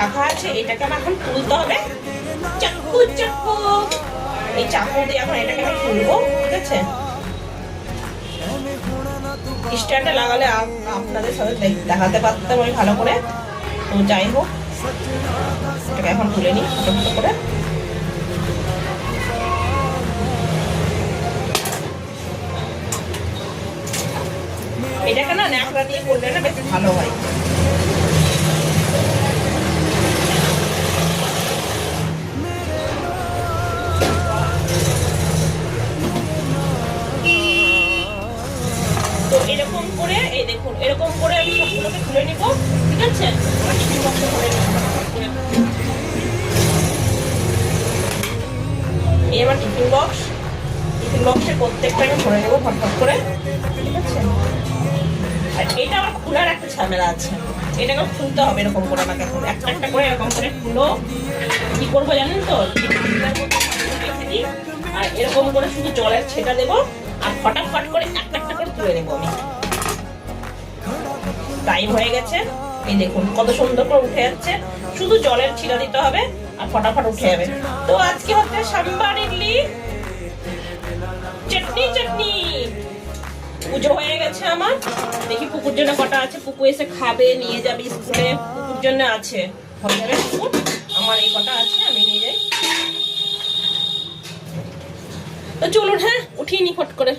রাখা আছে, এটাকে আমার এখন তুলতে হবে। চাকু চাকু, এই চাকু দিয়ে এখন এটাকে আমি তুলবো, ঠিক আছে? স্ট্যান্ডে লাগালে আপনাদের সাথে দেখাতে পারতাম আমি ভালো করে, তো যাই হোক এটাকে এখন তুলে নিই ছোট করে। এটাকে না ন্যাকড়া দিয়ে করলে না বেশ ভালো হয়। তো এরকম করে এই দেখুন, এরকম করে আমি সবগুলোকে তুলে নিব, ঠিক আছে? এই আমার টিফিন বক্সের প্রত্যেকটা আমি ভরে নেবো ফটফট করে, ঠিক আছে? আর এটা আমার খোলার একটা ঝামেলা আছে, এটাকে খুলতে হবে এরকম করে, আমাকে একটা একটা করে এরকম করে খুলো। কি করবো জানেন তো, রেখে দিই আর এরকম করে শুধু জলের ছেটা দেবো আর ফটাফট করে একটা একটা করে তুলে নেবো আমি। টাইম হয়ে গেছে, এই দেখুন কত সুন্দর করে উঠে যাচ্ছে, শুধু জলের ছিটা দিতে হবে আর ফটাফট উঠে যাবে। তো আজকে হচ্ছে সাম্বার ইডলি চাটনি। পুজো হয়ে গেছে আমার, দেখি পুকুর জন্য কটা আছে, পুকু এসে খাবে, নিয়ে যাবে স্কুলে, পুকুর জন্য আছে, হয়ে যাবে পুকুর। আমার এই কটা আছে, আমি নিয়ে যাই। তো চলুন, হ্যাঁ উঠিয়ে নি ফট করে।